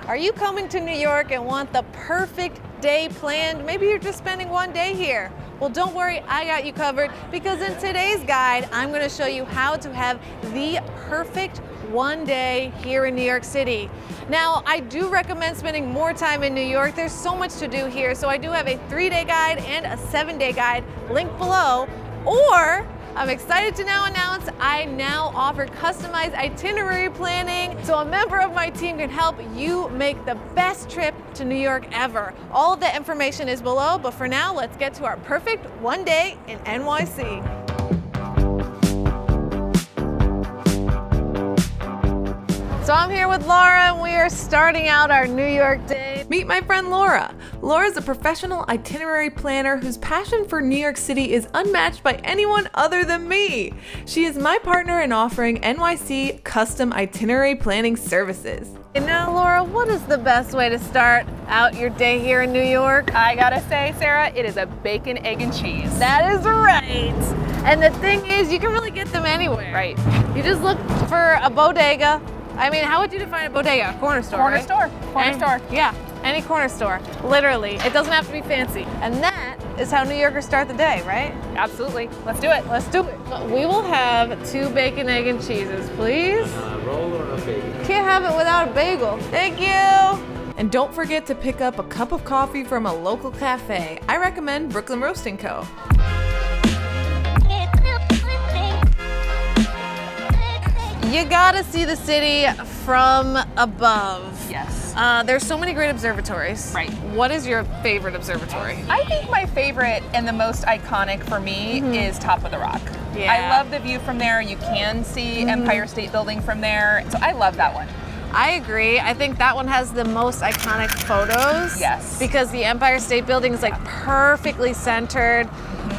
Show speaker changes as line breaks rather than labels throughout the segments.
Are you coming to New York and want the perfect day planned? Maybe you're just spending one day here. Well, don't worry, I got you covered, because in today's guide, I'm going to show you how to have the perfect one day here in New York City. Now, I do recommend spending more time in New York. There's so much to do here, so I do have a 3-day guide and a 7-day guide linked below. Or I'm excited to now announce I now offer customized itinerary planning, so a member of my team can help you make the best trip to New York ever. All of the information is below, but for now, let's get to our perfect one day in NYC. So I'm here with Laura, and we are starting out our New York day.
Meet my friend Laura. Laura is a professional itinerary planner whose passion for New York City is unmatched by anyone other than me. She is my partner in offering NYC custom itinerary planning services.
And now, Laura, what is the best way to start out your day here in New York?
I gotta say, Sarah, it is a bacon, egg, and cheese.
That is right. And the thing is, you can really get them anywhere.
Right.
You just look for a bodega. I mean, how would you define a bodega? A corner store,
Corner
right?
store. Corner store.
Yeah, any corner store, literally. It doesn't have to be fancy. And that is how New Yorkers start the day, right?
Absolutely. Let's do it.
Let's do it. We will have 2 bacon, egg, and cheeses, please.
A roll or a bagel?
Can't have it without a bagel. Thank you.
And don't forget to pick up a cup of coffee from a local cafe. I recommend Brooklyn Roasting Co.
You gotta see the city from above.
Yes.
There's so many great observatories.
Right.
What is your favorite observatory?
I think my favorite and the most iconic for me is Top of the Rock.
Yeah.
I love the view from there. You can see Empire State Building from there. So I love that one.
I agree. I think that one has the most iconic photos.
Yes.
Because the Empire State Building is like perfectly centered.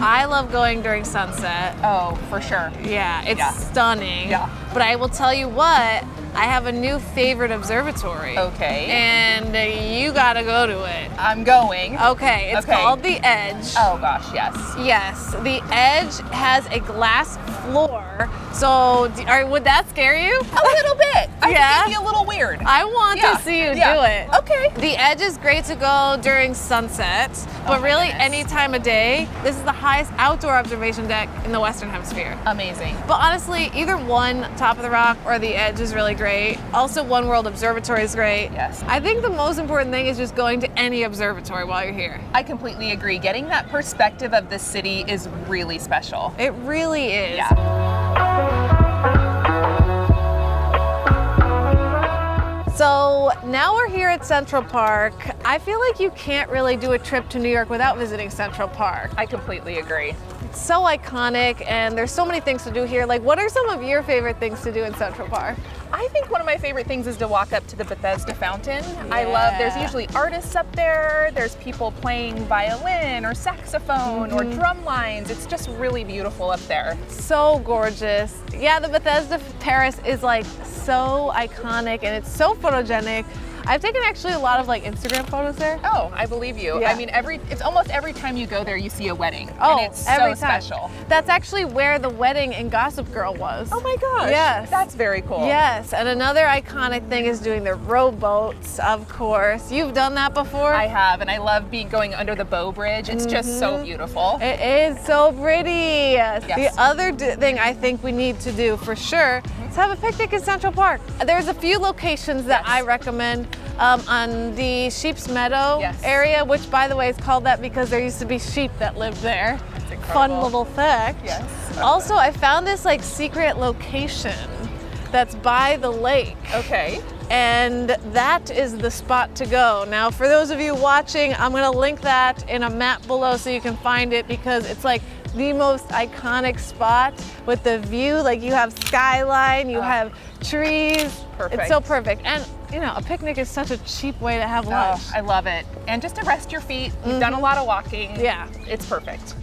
I love going during sunset.
Oh, for sure.
Yeah, it's
Yeah.
stunning.
Yeah.
But I will tell you what, I have a new favorite observatory.
Okay.
And you gotta go to it.
I'm going.
Okay, it's
Okay.
called The Edge.
Oh gosh, yes.
Yes, The Edge has a glass floor. So, would that scare you?
A little bit. I
Yeah?
think it'd be a little weird.
I want
Yeah,
to see you
yeah.
do it.
Okay.
The Edge is great to go during sunset, but
my
really
goodness.
any time of day. This is the highest outdoor observation deck in the Western Hemisphere.
Amazing.
But honestly, either one, Top of the Rock or The Edge is really great. Also, One World Observatory is great.
Yes.
I think the most important thing is just going to any observatory while you're here.
I completely agree. Getting that perspective of the city is really special.
It really is.
Yeah.
So now we're here at Central Park. I feel like you can't really do a trip to New York without visiting Central Park.
I completely agree.
It's so iconic, and there's so many things to do here. Like, what are some of your favorite things to do in Central Park?
I think one of my favorite things is to walk up to the Bethesda fountain. I love, there's usually artists up there, there's people playing violin or saxophone or drum lines. It's just really beautiful up there.
So gorgeous. Yeah, the Bethesda Terrace is like so iconic, and it's so photogenic. I've taken actually a lot of like Instagram photos there.
Oh, I believe you.
Yeah.
I mean, it's almost every time you go there, you see a wedding.
Oh,
and it's
every
so
time.
special.
That's actually where the wedding in Gossip Girl was.
Oh my gosh.
Yes.
That's very cool.
Yes, and another iconic thing is doing the rowboats, of course. You've done that before?
I have, and I love going under the Bow Bridge. It's just so beautiful.
It is so pretty.
Yes.
The other thing I think we need to do for sure is have a picnic in Central Park. There's a few locations that I recommend on the Sheep's Meadow area, which by the way is called that because there used to be sheep that lived there.
That's incredible.
Fun little fact.
Yes.
Also, I found this like secret location that's by the lake.
Okay.
And that is the spot to go. Now, for those of you watching, I'm gonna link that in a map below so you can find it, because it's like the most iconic spot with the view. Like, you have skyline, you have trees.
Perfect.
It's so perfect. And you know, a picnic is such a cheap way to have lunch.
Oh, I love it. And just to rest your feet. You've done a lot of walking.
Yeah.
It's perfect.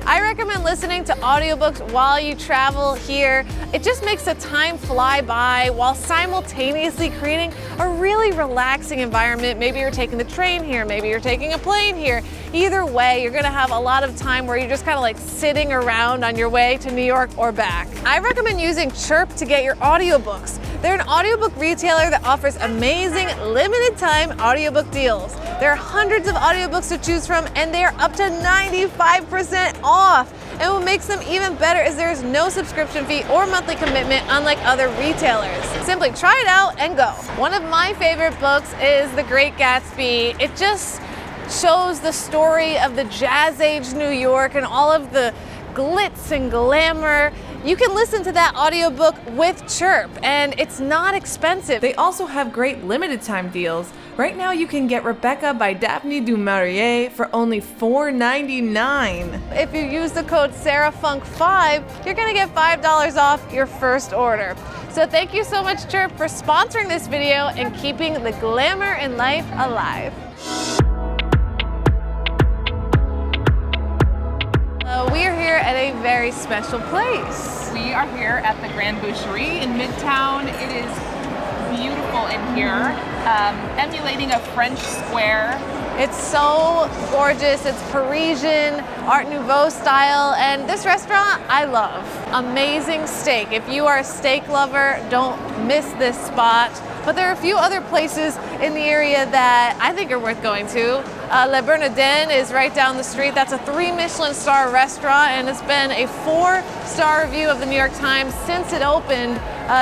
I recommend listening to audiobooks while you travel here. It just makes the time fly by while simultaneously creating a really relaxing environment. Maybe you're taking the train here, maybe you're taking a plane here. Either way, you're gonna have a lot of time where you're just kind of like sitting around on your way to New York or back. I recommend using Chirp to get your audiobooks. They're an audiobook retailer that offers amazing limited time audiobook deals. There are hundreds of audiobooks to choose from and they are up to 95% off. And what makes them even better is there's no subscription fee or monthly commitment unlike other retailers. Simply try it out and go. One of my favorite books is The Great Gatsby. It just shows the story of the Jazz Age New York and all of the glitz and glamour. You can listen to that audiobook with Chirp and it's not expensive.
They also have great limited time deals. Right now you can get Rebecca by Daphne du Maurier for only $4.99.
If you use the code SarahFunk5, you're gonna get $5 off your first order. So thank you so much, Chirp, for sponsoring this video and keeping the glamour in life alive. We are here at a very special place.
We are here at the Grande Boucherie in Midtown. It is beautiful in here, emulating a French square.
It's so gorgeous. It's Parisian, Art Nouveau style, and this restaurant I love. Amazing steak. If you are a steak lover, don't miss this spot. But there are a few other places in the area that I think are worth going to. Le Bernardin is right down the street. That's a 3 Michelin star restaurant and it's been a 4-star review of the New York Times since it opened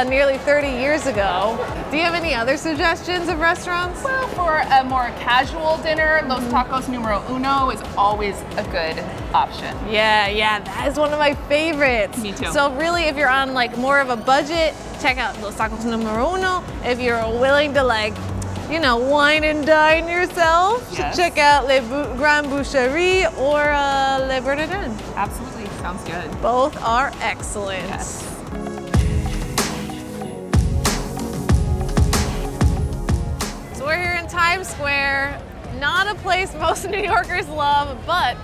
nearly 30 years ago. Do you have any other suggestions of restaurants?
Well, for a more casual dinner, Los Tacos Numero Uno is always a good option.
Yeah, that is one of my favorites.
Me too.
So really, if you're on like more of a budget, check out Los Tacos Numero Uno. If you're willing to wine and dine yourself,
yes,
check out Grande Boucherie or Le Bernardin.
Absolutely, sounds good.
Both are excellent.
Yes.
So we're here in Times Square, not a place most New Yorkers love, but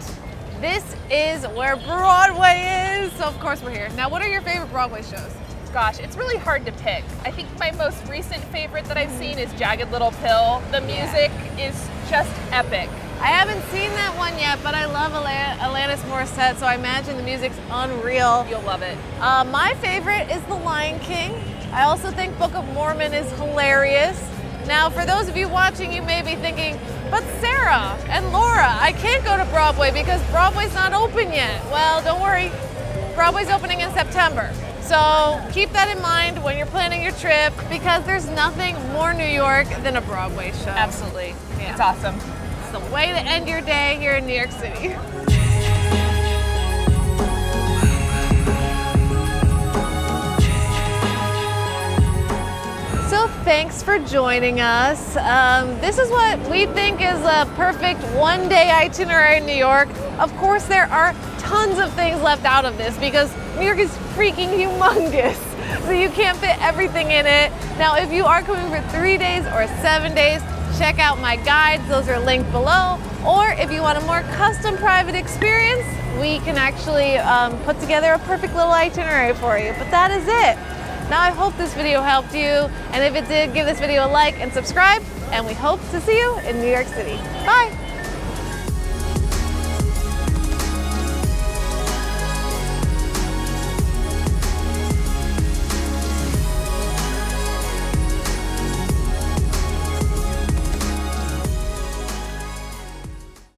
this is where Broadway is. So of course we're here. Now, what are your favorite Broadway shows?
Gosh, it's really hard to pick. I think my most recent favorite that I've seen is Jagged Little Pill. The music is just epic.
I haven't seen that one yet, but I love Alanis Morissette, so I imagine the music's unreal.
You'll love it.
My favorite is The Lion King. I also think Book of Mormon is hilarious. Now, for those of you watching, you may be thinking, but Sarah and Laura, I can't go to Broadway because Broadway's not open yet. Well, don't worry, Broadway's opening in September. So keep that in mind when you're planning your trip because there's nothing more New York than a Broadway show.
Absolutely.
Yeah.
It's awesome.
It's the way to end your day here in New York City. So thanks for joining us. This is what we think is a perfect one-day itinerary in New York. Of course, there are tons of things left out of this because New York is freaking humongous, so you can't fit everything in it. Now, if you are coming for 3 days or 7 days, check out my guides. Those are linked below. Or if you want a more custom private experience, we can actually put together a perfect little itinerary for you. But that is it. Now, I hope this video helped you, and if it did, give this video a like and subscribe, and we hope to see you in New York City. Bye.